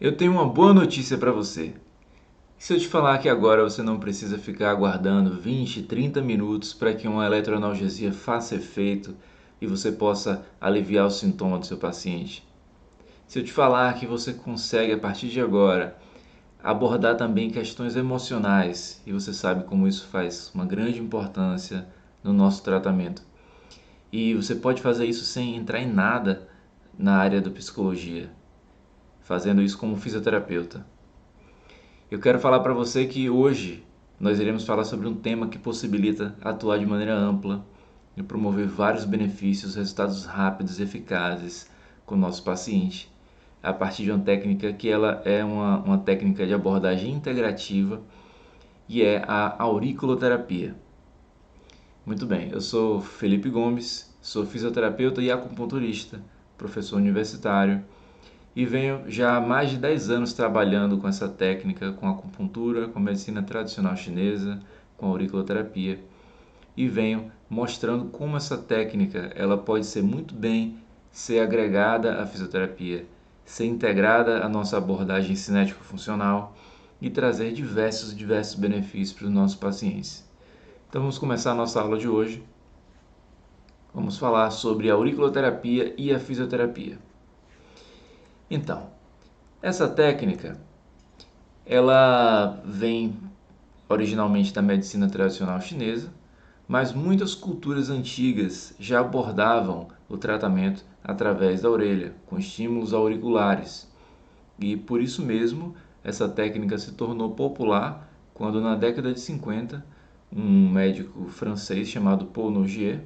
Eu tenho uma boa notícia para você. Se eu te falar que agora você não precisa ficar aguardando 20, 30 minutos para que uma eletroanalgesia faça efeito e você possa aliviar os sintomas do seu paciente. Se eu te falar que você consegue, a partir de agora, abordar também questões emocionais e você sabe como isso faz uma grande importância no nosso tratamento. E você pode fazer isso sem entrar em nada na área da psicologia, fazendo isso como fisioterapeuta. Eu quero falar para você que hoje nós iremos falar sobre um tema que possibilita atuar de maneira ampla e promover vários benefícios, resultados rápidos e eficazes com o nosso paciente, a partir de uma técnica que ela é uma técnica de abordagem integrativa e é a auriculoterapia. Muito bem, eu sou Felipe Gomes, sou fisioterapeuta e acupunturista, professor universitário e venho já há mais de 10 anos trabalhando com essa técnica, com acupuntura, com medicina tradicional chinesa, com auriculoterapia e venho mostrando como essa técnica ela pode ser muito bem ser agregada à fisioterapia, ser integrada à nossa abordagem cinético-funcional e trazer diversos benefícios para os nossos pacientes. Então vamos começar a nossa aula de hoje. Vamos falar sobre a auriculoterapia e a fisioterapia. Então, essa técnica ela vem originalmente da medicina tradicional chinesa, mas muitas culturas antigas já abordavam o tratamento através da orelha, com estímulos auriculares. E por isso mesmo, essa técnica se tornou popular quando na década de 50, um médico francês chamado Paul Nogier,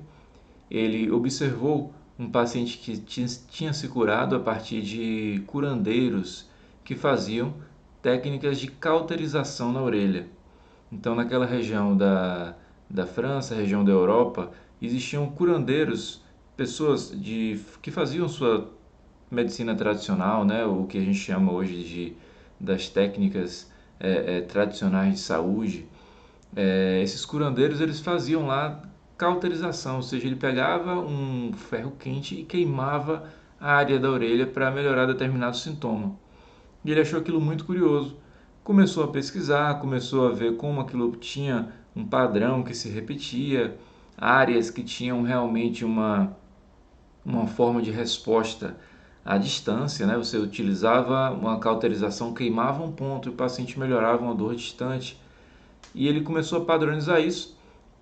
ele observou um paciente que tinha se curado a partir de curandeiros que faziam técnicas de cauterização na orelha. Então, naquela região da França, região da Europa, existiam curandeiros, pessoas que faziam sua medicina tradicional, né, o que a gente chama hoje das técnicas tradicionais de saúde. Esses curandeiros eles faziam lá cauterização, ou seja, ele pegava um ferro quente e queimava a área da orelha para melhorar determinado sintoma. E ele achou aquilo muito curioso. Começou a pesquisar, começou a ver como aquilo tinha um padrão que se repetia, áreas que tinham realmente uma forma de resposta à distância, né? Você utilizava uma cauterização, queimava um ponto e o paciente melhorava uma dor distante. E ele começou a padronizar isso.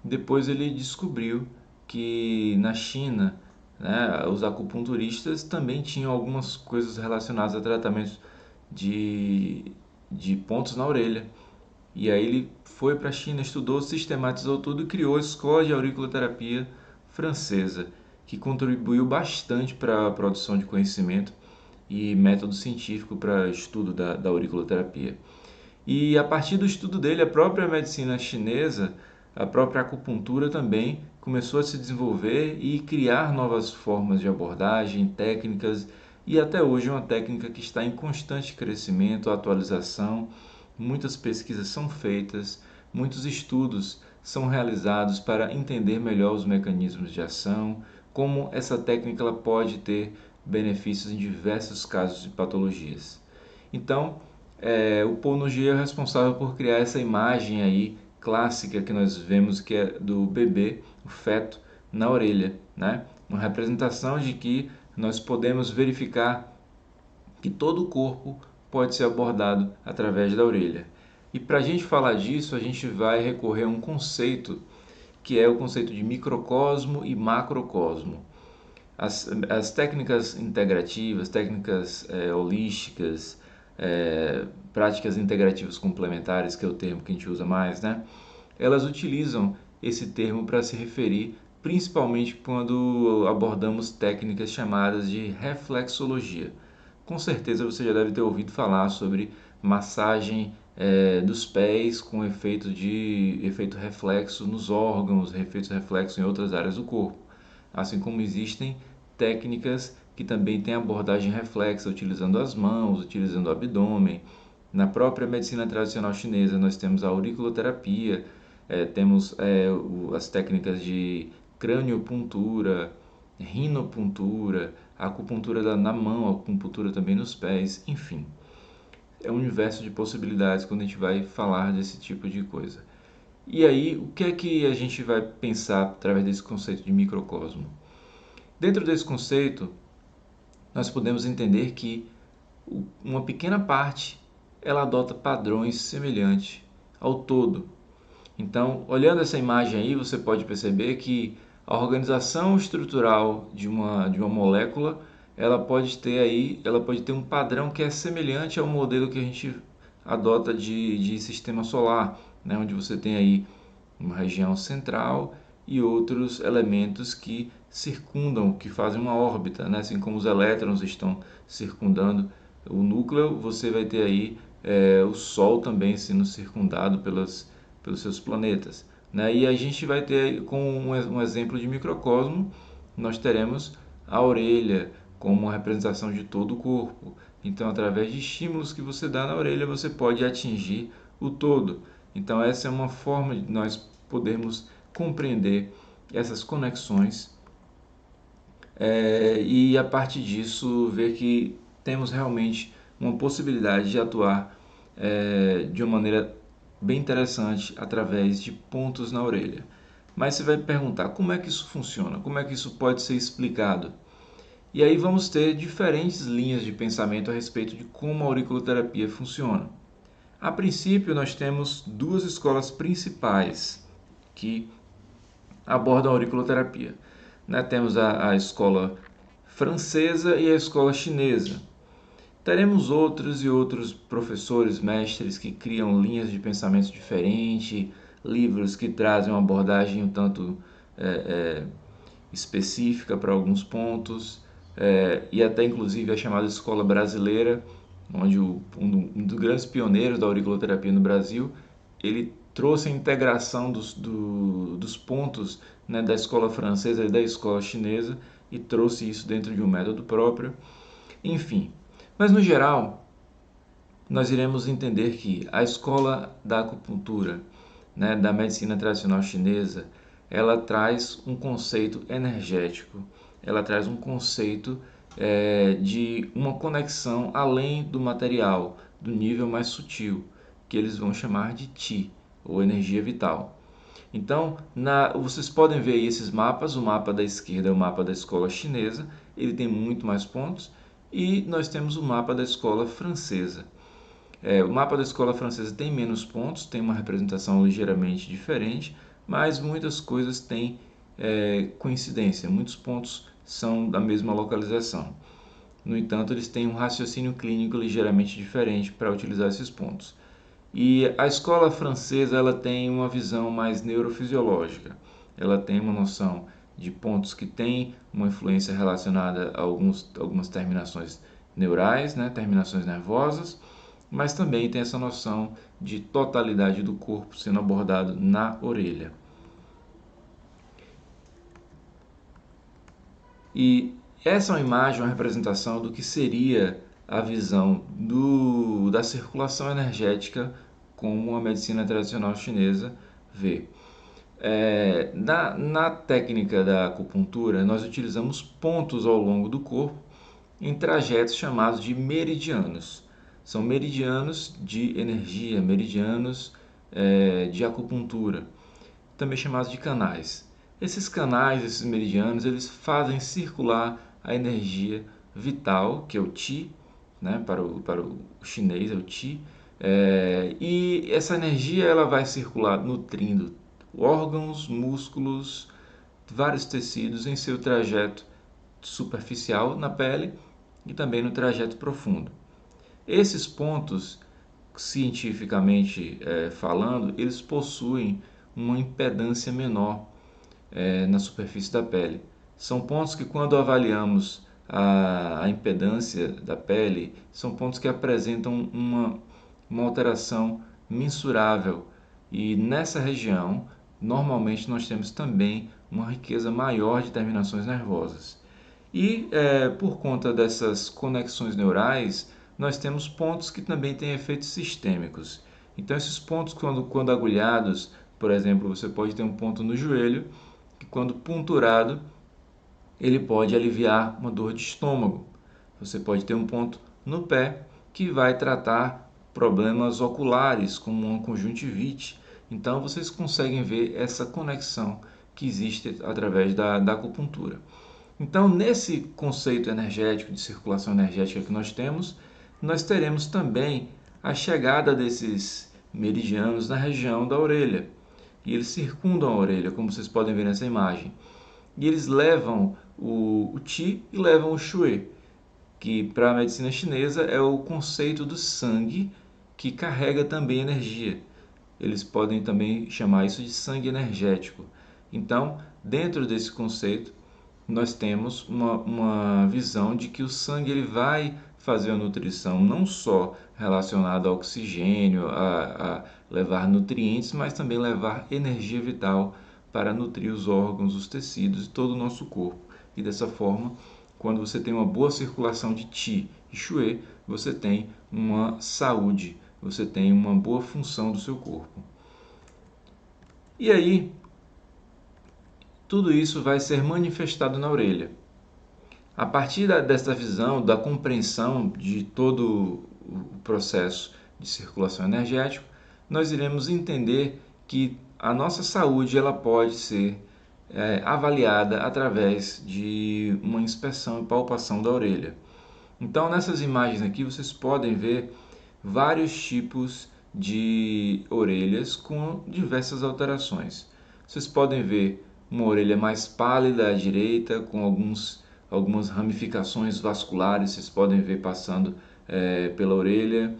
Depois ele descobriu que na China, né, os acupunturistas também tinham algumas coisas relacionadas a tratamentos de, de pontos na orelha. E aí ele foi para a China, estudou, sistematizou tudo e criou a escola de auriculoterapia francesa, que contribuiu bastante para a produção de conhecimento e método científico para estudo da auriculoterapia. E a partir do estudo dele, a própria medicina chinesa, a própria acupuntura também começou a se desenvolver e criar novas formas de abordagem, técnicas, e até hoje é uma técnica que está em constante crescimento, atualização. Muitas pesquisas são feitas, muitos estudos são realizados para entender melhor os mecanismos de ação, como essa técnica ela pode ter benefícios em diversos casos de patologias. Então, o Paul Nogier é responsável por criar essa imagem aí clássica que nós vemos que é do bebê, o feto, na orelha, né? Uma representação de que nós podemos verificar que todo o corpo pode ser abordado através da orelha. E para a gente falar disso, a gente vai recorrer a um conceito que é o conceito de microcosmo e macrocosmo. As técnicas integrativas, técnicas holísticas, práticas integrativas complementares, que é o termo que a gente usa mais, né? Elas utilizam esse termo para se referir principalmente quando abordamos técnicas chamadas de reflexologia. Com certeza você já deve ter ouvido falar sobre massagem dos pés com efeito reflexo nos órgãos, efeito reflexo em outras áreas do corpo. Assim como existem técnicas que também têm abordagem reflexa, utilizando as mãos, utilizando o abdômen. Na própria medicina tradicional chinesa, nós temos a auriculoterapia, temos as técnicas de craniopuntura, rinopuntura, acupuntura na mão, acupuntura também nos pés, enfim. é um universo de possibilidades quando a gente vai falar desse tipo de coisa. E aí, o que é que a gente vai pensar através desse conceito de microcosmo? Dentro desse conceito, nós podemos entender que uma pequena parte ela adota padrões semelhantes ao todo. Então, olhando essa imagem aí, você pode perceber que a organização estrutural de uma molécula, ela pode ter um padrão que é semelhante ao modelo que a gente adota de sistema solar, né? Onde você tem aí uma região central e outros elementos que circundam, que fazem uma órbita, né? Assim como os elétrons estão circundando o núcleo, você vai ter aí o Sol também sendo circundado pelos seus planetas, né? E a gente vai ter, com um exemplo de microcosmo, nós teremos a orelha como uma representação de todo o corpo. Então, através de estímulos que você dá na orelha, você pode atingir o todo. Então, essa é uma forma de nós podermos compreender essas conexões e, a partir disso, ver que temos realmente uma possibilidade de atuar de uma maneira bem interessante através de pontos na orelha. Mas você vai me perguntar como é que isso funciona, como é que isso pode ser explicado. E aí vamos ter diferentes linhas de pensamento a respeito de como a auriculoterapia funciona. A princípio, nós temos duas escolas principais que abordam a auriculoterapia. Né? Temos a escola francesa e a escola chinesa. Teremos outros e outros professores, mestres que criam linhas de pensamento diferentes, livros que trazem uma abordagem um tanto específica para alguns pontos, e até inclusive a chamada escola brasileira, onde um dos grandes pioneiros da auriculoterapia no Brasil, ele trouxe a integração dos pontos, né, da escola francesa e da escola chinesa e trouxe isso dentro de um método próprio. Enfim, mas no geral, nós iremos entender que a escola da acupuntura, né, da medicina tradicional chinesa, ela traz um conceito energético, ela traz um conceito de uma conexão além do material, do nível mais sutil, que eles vão chamar de Qi, ou energia vital. Então, vocês podem ver aí esses mapas, o mapa da esquerda é o mapa da escola chinesa, ele tem muito mais pontos, e nós temos o mapa da escola francesa. O mapa da escola francesa tem menos pontos, tem uma representação ligeiramente diferente, mas muitas coisas têm coincidência, muitos pontos são da mesma localização. No entanto, eles têm um raciocínio clínico ligeiramente diferente para utilizar esses pontos. E a escola francesa ela tem uma visão mais neurofisiológica, ela tem uma noção de pontos que têm uma influência relacionada a algumas terminações neurais, né, terminações nervosas, mas também tem essa noção de totalidade do corpo sendo abordado na orelha. E essa é uma imagem, uma representação do que seria a visão da circulação energética como a medicina tradicional chinesa vê. Na técnica da acupuntura, nós utilizamos pontos ao longo do corpo em trajetos chamados de meridianos. São meridianos de energia, meridianos de acupuntura, também chamados de canais. Esses canais, esses meridianos, eles fazem circular a energia vital, que é o Qi, né? Para o chinês é o Qi, e essa energia ela vai circular nutrindo órgãos, músculos, vários tecidos em seu trajeto superficial na pele e também no trajeto profundo. Esses pontos, cientificamente falando, eles possuem uma impedância menor na superfície da pele. São pontos que, quando avaliamos a impedância da pele, são pontos que apresentam uma alteração mensurável. E nessa região, normalmente nós temos também uma riqueza maior de terminações nervosas. E por conta dessas conexões neurais, nós temos pontos que também têm efeitos sistêmicos. Então, esses pontos, quando agulhados, por exemplo, você pode ter um ponto no joelho, que quando punturado, ele pode aliviar uma dor de estômago. Você pode ter um ponto no pé, que vai tratar problemas oculares, como uma conjuntivite. Então, vocês conseguem ver essa conexão que existe através da acupuntura. Então, nesse conceito energético de circulação energética que nós teremos também a chegada desses meridianos na região da orelha. E eles circundam a orelha, como vocês podem ver nessa imagem. E eles levam o Qi e levam o Shui, que para a medicina chinesa é o conceito do sangue que carrega também energia. Eles podem também chamar isso de sangue energético. Então, dentro desse conceito, nós temos uma visão de que o sangue ele vai fazer a nutrição não só relacionada ao oxigênio, a levar nutrientes, mas também levar energia vital para nutrir os órgãos, os tecidos e todo o nosso corpo. E dessa forma, quando você tem uma boa circulação de Qi e Shui, você tem uma saúde, você tem uma boa função do seu corpo. E aí, tudo isso vai ser manifestado na orelha. A partir dessa visão, da compreensão de todo o processo de circulação energética, nós iremos entender que a nossa saúde ela pode ser avaliada através de uma inspeção e palpação da orelha. Então, nessas imagens aqui, vocês podem ver vários tipos de orelhas com diversas alterações. Vocês podem ver uma orelha mais pálida à direita, com algumas ramificações vasculares, vocês podem ver passando pela orelha.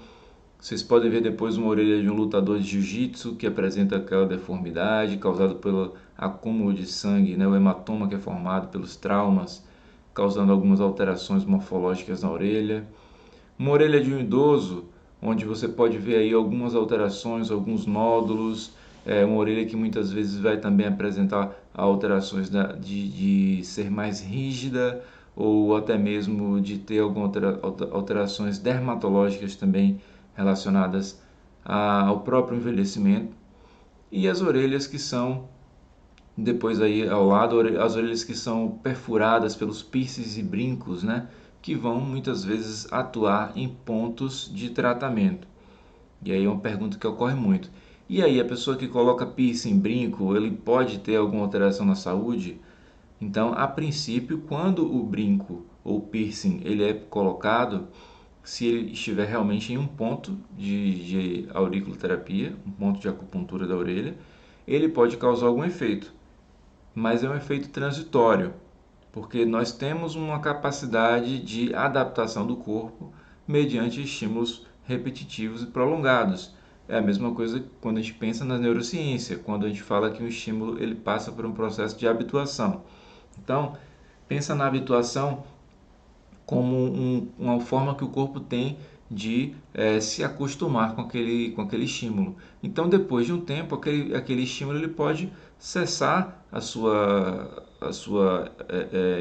Vocês podem ver depois uma orelha de um lutador de jiu-jitsu que apresenta aquela deformidade causada pelo acúmulo de sangue, né? O hematoma que é formado pelos traumas, causando algumas alterações morfológicas na orelha. Uma orelha de um idoso, onde você pode ver aí algumas alterações, alguns nódulos, uma orelha que muitas vezes vai também apresentar alterações de ser mais rígida ou até mesmo de ter algumas alterações dermatológicas também relacionadas ao próprio envelhecimento. E as orelhas que são, depois aí ao lado, as orelhas que são perfuradas pelos piercings e brincos, né? Que vão muitas vezes atuar em pontos de tratamento. E aí é uma pergunta que ocorre muito. E aí, a pessoa que coloca piercing, brinco, ele pode ter alguma alteração na saúde? Então, a princípio, quando o brinco ou piercing ele é colocado, se ele estiver realmente em um ponto de auriculoterapia, um ponto de acupuntura da orelha, ele pode causar algum efeito, mas é um efeito transitório, porque nós temos uma capacidade de adaptação do corpo mediante estímulos repetitivos e prolongados. É a mesma coisa quando a gente pensa na neurociência, quando a gente fala que um estímulo ele passa por um processo de habituação. Então, pensa na habituação como uma forma que o corpo tem de se acostumar com aquele estímulo. Então, depois de um tempo, aquele estímulo ele pode cessar a sua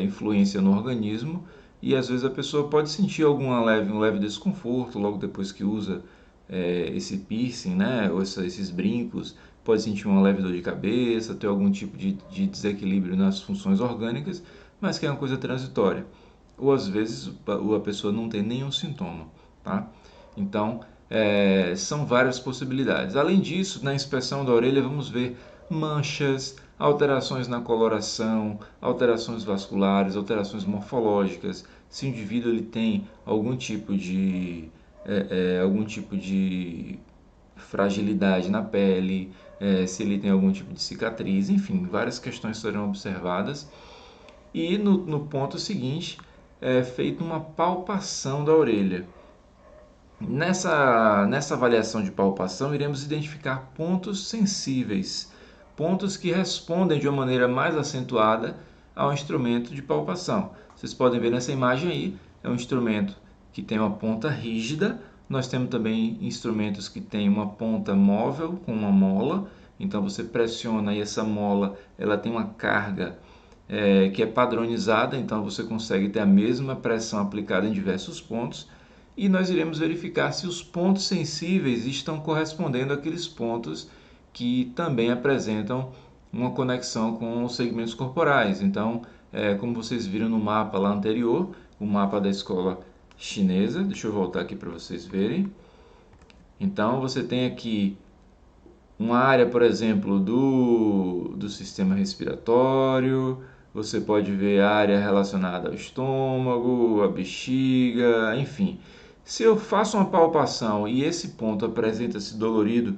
influência no organismo e às vezes a pessoa pode sentir um leve desconforto logo depois que usa esse piercing, né, ou esses brincos, pode sentir uma leve dor de cabeça, ter algum tipo de desequilíbrio nas funções orgânicas, mas que é uma coisa transitória. Ou às vezes a pessoa não tem nenhum sintoma, tá? Então, são várias possibilidades. Além disso, na inspeção da orelha vamos ver manchas, alterações na coloração, alterações vasculares, alterações morfológicas. Se o indivíduo ele tem algum tipo de fragilidade na pele, se ele tem algum tipo de cicatriz, enfim, várias questões serão observadas. E no ponto seguinte, é feita uma palpação da orelha. Nessa avaliação de palpação, iremos identificar pontos sensíveis, pontos que respondem de uma maneira mais acentuada ao instrumento de palpação. Vocês podem ver nessa imagem aí, é um instrumento que tem uma ponta rígida. Nós temos também instrumentos que têm uma ponta móvel com uma mola. Então você pressiona e essa mola ela tem uma carga que é padronizada, então você consegue ter a mesma pressão aplicada em diversos pontos. E nós iremos verificar se os pontos sensíveis estão correspondendo àqueles pontos que também apresentam uma conexão com os segmentos corporais. Então, como vocês viram no mapa lá anterior, o mapa da escola chinesa, deixa eu voltar aqui para vocês verem. Então você tem aqui uma área, por exemplo, do sistema respiratório, você pode ver a área relacionada ao estômago, a bexiga, enfim. Se eu faço uma palpação e esse ponto apresenta-se dolorido,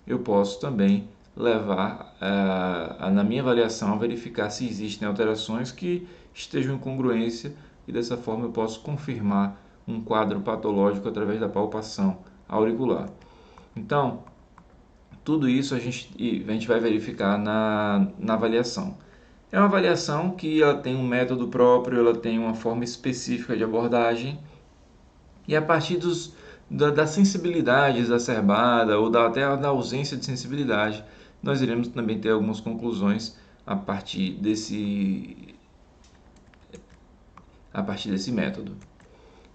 eu posso também levar na minha avaliação a verificar se existem alterações que estejam em congruência e dessa forma eu posso confirmar um quadro patológico através da palpação auricular. Então, tudo isso a gente vai verificar na avaliação. É uma avaliação que ela tem um método próprio, ela tem uma forma específica de abordagem e a partir da sensibilidade exacerbada ou até da ausência de sensibilidade, nós iremos também ter algumas conclusões a partir desse método.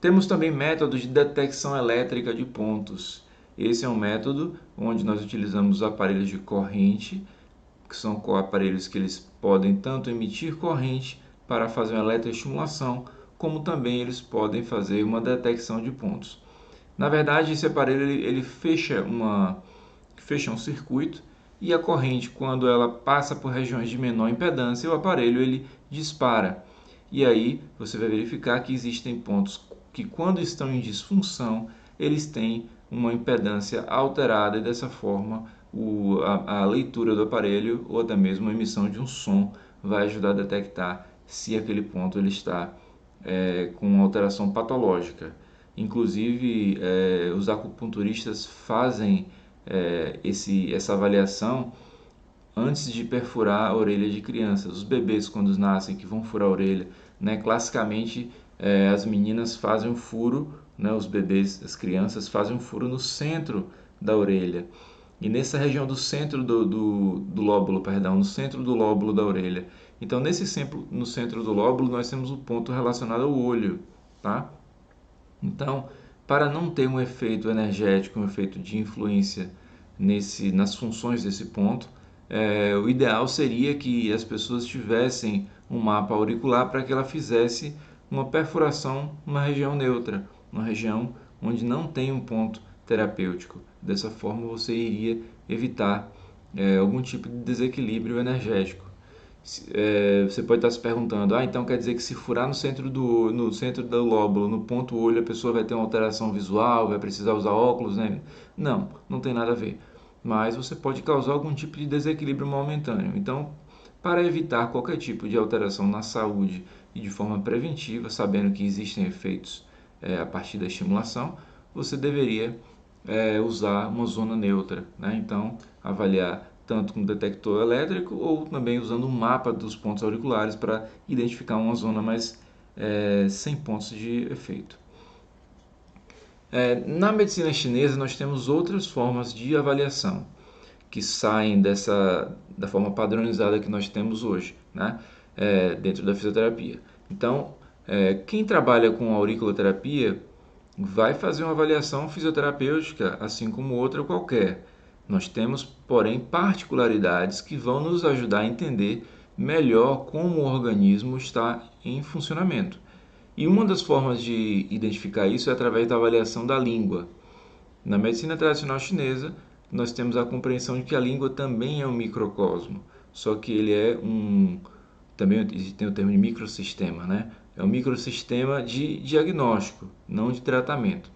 Temos também métodos de detecção elétrica de pontos. Esse é um método onde nós utilizamos aparelhos de corrente, que são aparelhos que eles podem tanto emitir corrente para fazer uma eletroestimulação, como também eles podem fazer uma detecção de pontos. Na verdade, esse aparelho ele fecha um circuito e a corrente, quando ela passa por regiões de menor impedância, o aparelho ele dispara. E aí você vai verificar que existem pontos que, quando estão em disfunção, eles têm uma impedância alterada e dessa forma a leitura do aparelho ou até mesmo a emissão de um som vai ajudar a detectar se aquele ponto ele está com alteração patológica. Inclusive, os acupunturistas fazem essa avaliação antes de perfurar a orelha de crianças. Os bebês, quando nascem, que vão furar a orelha, né? Classicamente, as meninas fazem um furo, né? Os bebês, as crianças fazem um furo no centro da orelha. E nessa região do centro do lóbulo, perdão, no centro do lóbulo da orelha. Então, no centro do lóbulo, nós temos o ponto relacionado ao olho, tá? Então, para não ter um efeito energético, um efeito de influência nas funções desse ponto, o ideal seria que as pessoas tivessem um mapa auricular para que ela fizesse uma perfuração numa região neutra, uma região onde não tem um ponto terapêutico. Dessa forma, você iria evitar algum tipo de desequilíbrio energético. Você pode estar se perguntando, então quer dizer que se furar no centro do lóbulo, no ponto olho, a pessoa vai ter uma alteração visual, vai precisar usar óculos, né? Não, não tem nada a ver. Mas você pode causar algum tipo de desequilíbrio momentâneo. Então, para evitar qualquer tipo de alteração na saúde e de forma preventiva, sabendo que existem efeitos a partir da estimulação, você deveria usar uma zona neutra, né? Então, avaliar tanto com detector elétrico ou também usando um mapa dos pontos auriculares para identificar uma zona mais sem pontos de efeito. Na medicina chinesa, nós temos outras formas de avaliação que saem da forma padronizada que nós temos hoje, né? Dentro da fisioterapia. Então, quem trabalha com auriculoterapia vai fazer uma avaliação fisioterapêutica, assim como outra qualquer. Nós temos, porém, particularidades que vão nos ajudar a entender melhor como o organismo está em funcionamento. E uma das formas de identificar isso é através da avaliação da língua. Na medicina tradicional chinesa, nós temos a compreensão de que a língua também é um microcosmo, só que ele também tem o termo de microsistema, né? É um microsistema de diagnóstico, não de tratamento.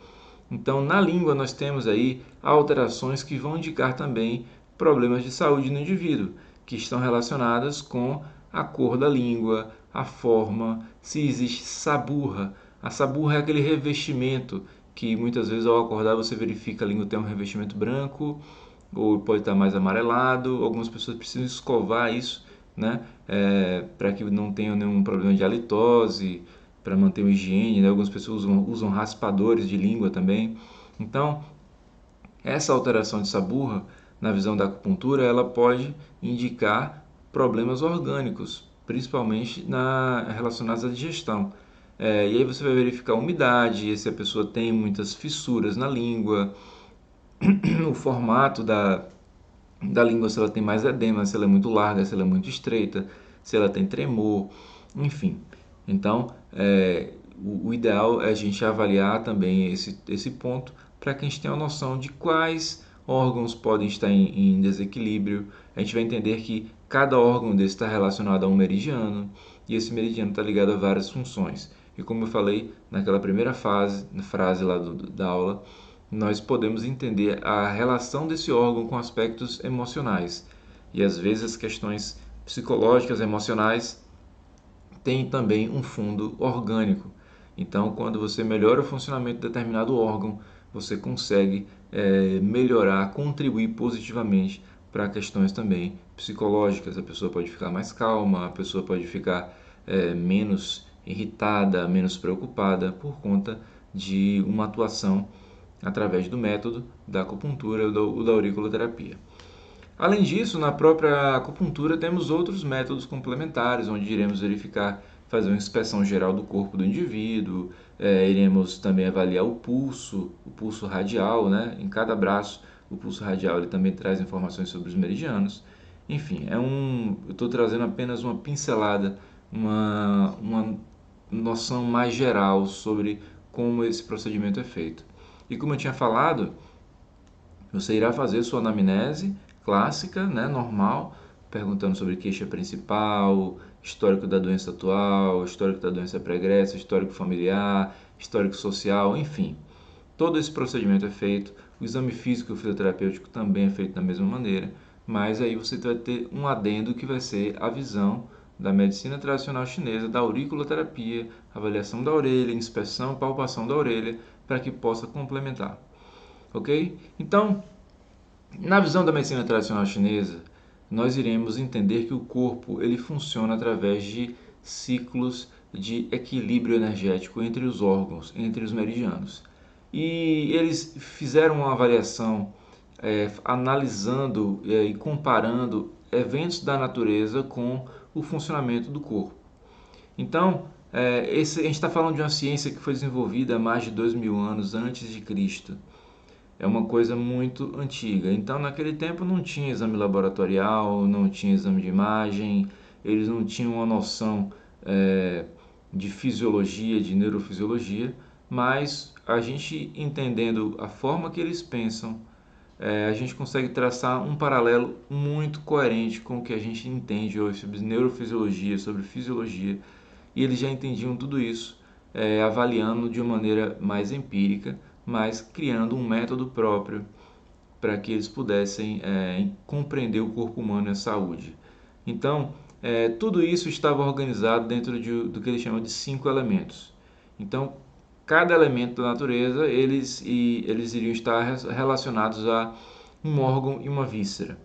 Então, na língua nós temos aí alterações que vão indicar também problemas de saúde no indivíduo, que estão relacionadas com a cor da língua, a forma, se existe saburra. A saburra é aquele revestimento que muitas vezes ao acordar você verifica a língua tem um revestimento branco ou pode estar mais amarelado. Algumas pessoas precisam escovar isso, né? Para que não tenha nenhum problema de halitose, para manter uma higiene, né? Algumas pessoas usam raspadores de língua também. Então, essa alteração de saburra, na visão da acupuntura, ela pode indicar problemas orgânicos, principalmente relacionados à digestão. E aí você vai verificar a umidade, se a pessoa tem muitas fissuras na língua, o formato da língua, se ela tem mais edema, se ela é muito larga, se ela é muito estreita, se ela tem tremor, enfim. Então, o ideal é a gente avaliar também esse ponto para que a gente tenha uma noção de quais órgãos podem estar em desequilíbrio. A gente vai entender que cada órgão desse está relacionado a um meridiano, e esse meridiano está ligado a várias funções. E como eu falei naquela primeira frase lá da aula, nós podemos entender a relação desse órgão com aspectos emocionais. E às vezes as questões psicológicas, emocionais, têm também um fundo orgânico. Então, quando você melhora o funcionamento de determinado órgão, você consegue melhorar, contribuir positivamente para questões também psicológicas. A pessoa pode ficar mais calma, a pessoa pode ficar menos irritada, menos preocupada por conta de uma atuação através do método da acupuntura ou da auriculoterapia. Além disso, na própria acupuntura temos outros métodos complementares, onde iremos verificar, fazer uma inspeção geral do corpo do indivíduo, iremos também avaliar o pulso radial, né? Em cada braço, o pulso radial ele também traz informações sobre os meridianos. Enfim, eu estou trazendo apenas uma pincelada, uma noção mais geral sobre como esse procedimento é feito. E como eu tinha falado, você irá fazer sua anamnese clássica, né, normal, perguntando sobre queixa principal, histórico da doença atual, histórico da doença pregressa, histórico familiar, histórico social, enfim. Todo esse procedimento é feito. O exame físico e o fisioterapêutico também é feito da mesma maneira, mas aí você vai ter um adendo que vai ser a visão da medicina tradicional chinesa, da auriculoterapia, avaliação da orelha, inspeção e palpação da orelha, para que possa complementar. Ok? Então, na visão da medicina tradicional chinesa, nós iremos entender que o corpo ele funciona através de ciclos de equilíbrio energético entre os órgãos, entre os meridianos. E eles fizeram uma avaliação analisando e comparando eventos da natureza com o funcionamento do corpo. Então, a gente está falando de uma ciência que foi desenvolvida há mais de 2.000 anos antes de Cristo. É uma coisa muito antiga. Então, naquele tempo não tinha exame laboratorial, não tinha exame de imagem, eles não tinham uma noção de fisiologia, de neurofisiologia, mas a gente entendendo a forma que eles pensam, a gente consegue traçar um paralelo muito coerente com o que a gente entende hoje sobre neurofisiologia, sobre fisiologia, e eles já entendiam tudo isso, avaliando de uma maneira mais empírica, mas criando um método próprio para que eles pudessem compreender o corpo humano e a saúde. Então, tudo isso estava organizado dentro do que eles chamam de 5 elementos. Então, cada elemento da natureza, eles iriam estar relacionados a um órgão e uma víscera.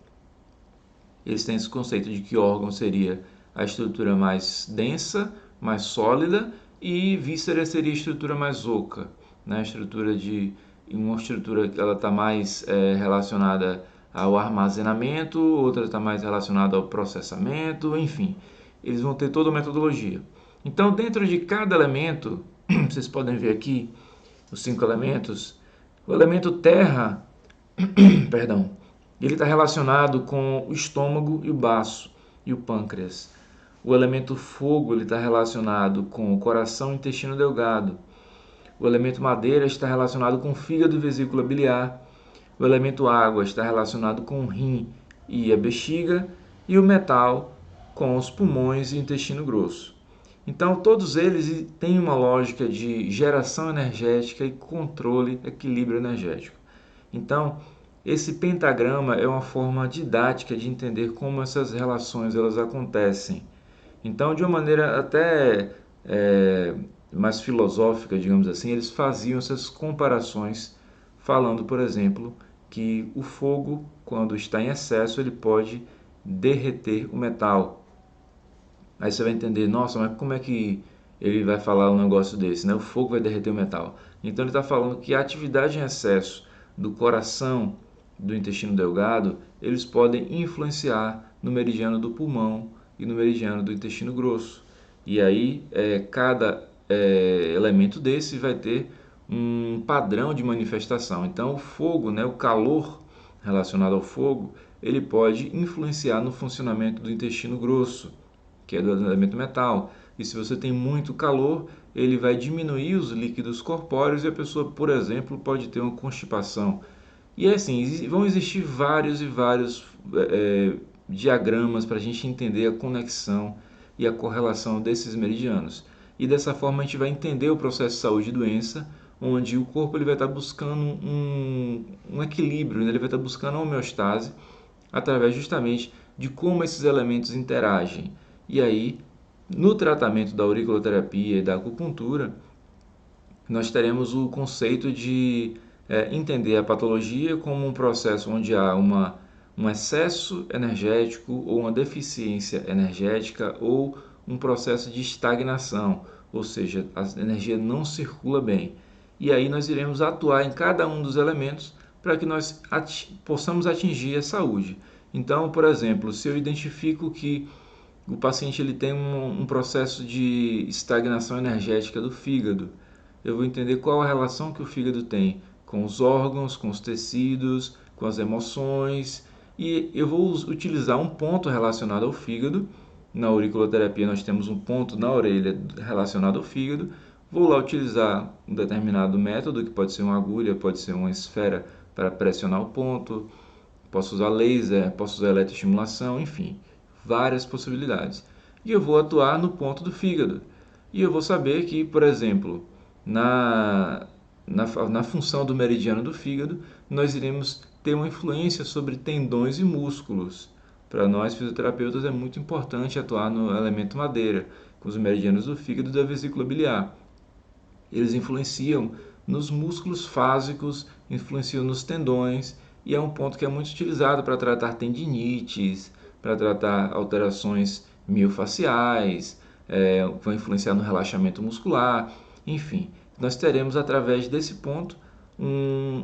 Eles têm esse conceito de que órgão seria a estrutura mais densa, mais sólida, e víscera seria a estrutura mais oca, né? Uma estrutura que ela está mais relacionada ao armazenamento, outra está mais relacionada ao processamento, enfim, eles vão ter toda a metodologia. Então, dentro de cada elemento, vocês podem ver aqui os 5 elementos. O elemento terra, perdão, ele está relacionado com o estômago e o baço e o pâncreas. O elemento fogo ele está relacionado com o coração e o intestino delgado. O elemento madeira está relacionado com o fígado e vesícula biliar. O elemento água está relacionado com o rim e a bexiga. E o metal com os pulmões e o intestino grosso. Então, todos eles têm uma lógica de geração energética e controle, equilíbrio energético. Então, esse pentagrama é uma forma didática de entender como essas relações elas acontecem. Então, de uma maneira até mais filosófica, digamos assim, eles faziam essas comparações, falando, por exemplo, que o fogo, quando está em excesso, ele pode derreter o metal. Aí você vai entender, nossa, mas como é que ele vai falar um negócio desse, né? O fogo vai derreter o metal. Então ele está falando que a atividade em excesso do coração, do intestino delgado, eles podem influenciar no meridiano do pulmão e no meridiano do intestino grosso. E aí cada elemento desse vai ter um padrão de manifestação. Então o fogo, né, o calor relacionado ao fogo, ele pode influenciar no funcionamento do intestino grosso, que é do elemento metal. E se você tem muito calor, ele vai diminuir os líquidos corpóreos e a pessoa, por exemplo, pode ter uma constipação. E é assim, vão existir vários e vários diagramas para a gente entender a conexão e a correlação desses meridianos. E dessa forma a gente vai entender o processo de saúde e doença, onde o corpo ele vai estar buscando um equilíbrio, né? Ele vai estar buscando a homeostase através justamente de como esses elementos interagem. E aí, no tratamento da auriculoterapia e da acupuntura, nós teremos o conceito de entender a patologia como um processo onde há um excesso energético ou uma deficiência energética ou um processo de estagnação, ou seja, a energia não circula bem. E aí nós iremos atuar em cada um dos elementos para que nós possamos atingir a saúde. Então, por exemplo, se eu identifico que o paciente ele tem um processo de estagnação energética do fígado, eu vou entender qual a relação que o fígado tem com os órgãos, com os tecidos, com as emoções, e eu vou utilizar um ponto relacionado ao fígado. Na auriculoterapia nós temos um ponto na orelha relacionado ao fígado. Vou lá utilizar um determinado método, que pode ser uma agulha, pode ser uma esfera para pressionar o ponto, posso usar laser, posso usar eletroestimulação, enfim, várias possibilidades. E eu vou atuar no ponto do fígado. E eu vou saber que, por exemplo, na função do meridiano do fígado, nós iremos ter uma influência sobre tendões e músculos. Para nós fisioterapeutas é muito importante atuar no elemento madeira, com os meridianos do fígado e da vesícula biliar. Eles influenciam nos músculos fásicos, influenciam nos tendões, e é um ponto que é muito utilizado para tratar tendinites, para tratar alterações miofaciais, vai influenciar no relaxamento muscular, enfim. Nós teremos através desse ponto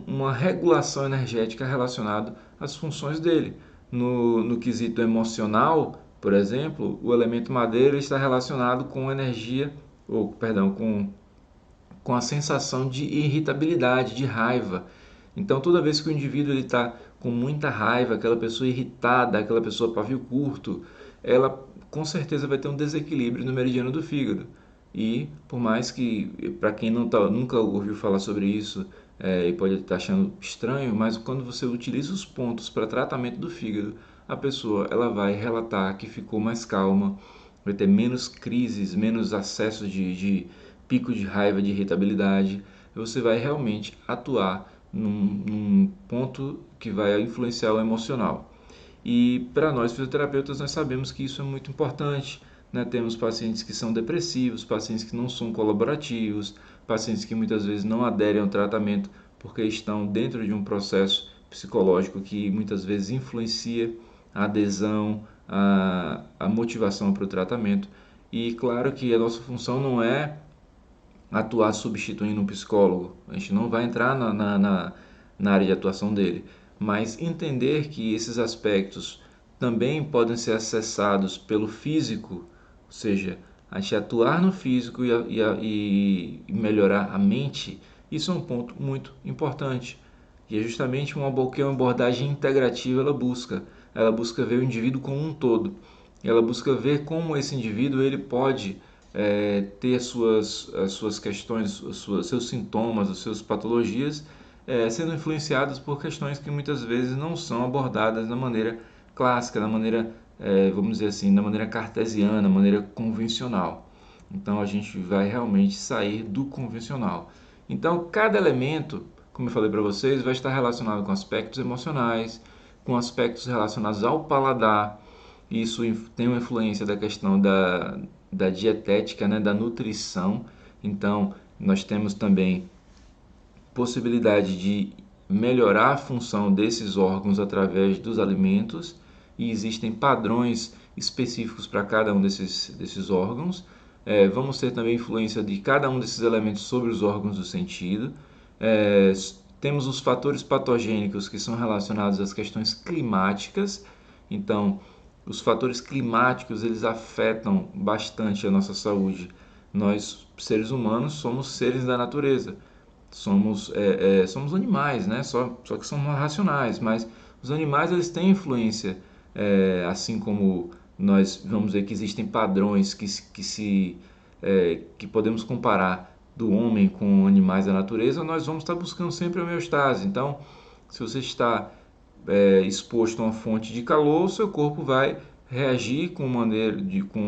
uma regulação energética relacionada às funções dele. No quesito emocional, por exemplo, o elemento madeira está relacionado com energia, ou perdão, com a sensação de irritabilidade, de raiva. Então, toda vez que o indivíduo está com muita raiva, aquela pessoa irritada, aquela pessoa pavio curto, ela com certeza vai ter um desequilíbrio no meridiano do fígado. E por mais que, para quem nunca ouviu falar sobre isso, e pode estar achando estranho, mas quando você utiliza os pontos para tratamento do fígado, a pessoa ela vai relatar que ficou mais calma, vai ter menos crises, menos acessos de pico de raiva, de irritabilidade. Você vai realmente atuar num ponto que vai influenciar o emocional. E para nós fisioterapeutas, nós sabemos que isso é muito importante. Né? Temos pacientes que são depressivos, pacientes que não são colaborativos, pacientes que muitas vezes não aderem ao tratamento porque estão dentro de um processo psicológico que muitas vezes influencia a adesão, a motivação para o tratamento. E claro que a nossa função não é atuar substituindo um psicólogo, a gente não vai entrar na área de atuação dele, mas entender que esses aspectos também podem ser acessados pelo físico, ou seja, a gente atuar no físico e melhorar a mente, isso é um ponto muito importante. E é justamente uma abordagem integrativa ela busca ver o indivíduo como um todo, ela busca ver como esse indivíduo ele pode ter as suas questões, seus sintomas, as suas patologias sendo influenciadas por questões que muitas vezes não são abordadas da maneira clássica, da maneira, vamos dizer assim, da maneira cartesiana, da maneira convencional. Então a gente vai realmente sair do convencional. Então cada elemento, como eu falei para vocês, vai estar relacionado com aspectos emocionais, com aspectos relacionados ao paladar. Isso tem uma influência da questão da dietética, né, da nutrição. Então, nós temos também possibilidade de melhorar a função desses órgãos através dos alimentos e existem padrões específicos para cada um desses órgãos. Vamos ter também influência de cada um desses elementos sobre os órgãos do sentido. Temos os fatores patogênicos que são relacionados às questões climáticas. Então, os fatores climáticos eles afetam bastante a nossa saúde. Nós, seres humanos, somos seres da natureza. Somos animais, né? Só que somos racionais, mas os animais eles têm influência, assim como nós vamos ver que existem padrões que podemos comparar do homem com animais da natureza, nós vamos estar buscando sempre a homeostase. Então, se você está exposto a uma fonte de calor, o seu corpo vai reagir com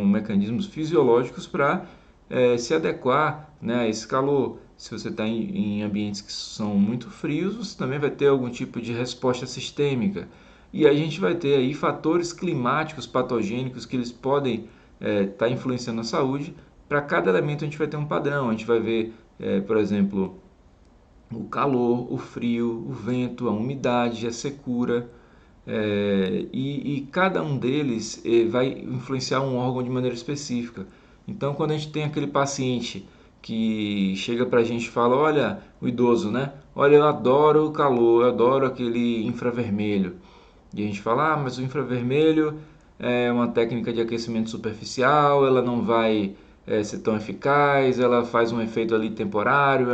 mecanismos fisiológicos para se adequar, né, a esse calor. Se você está em ambientes que são muito frios, você também vai ter algum tipo de resposta sistêmica. E a gente vai ter aí fatores climáticos patogênicos que eles podem estar influenciando a saúde. Para cada elemento a gente vai ter um padrão. A gente vai ver, por exemplo, o calor, o frio, o vento, a umidade, a secura. E cada um deles vai influenciar um órgão de maneira específica. Então, quando a gente tem aquele paciente que chega para a gente e fala, olha, o idoso, né? Olha, eu adoro o calor, eu adoro aquele infravermelho. E a gente fala, mas o infravermelho é uma técnica de aquecimento superficial, ela não vai ser tão eficaz, ela faz um efeito ali temporário,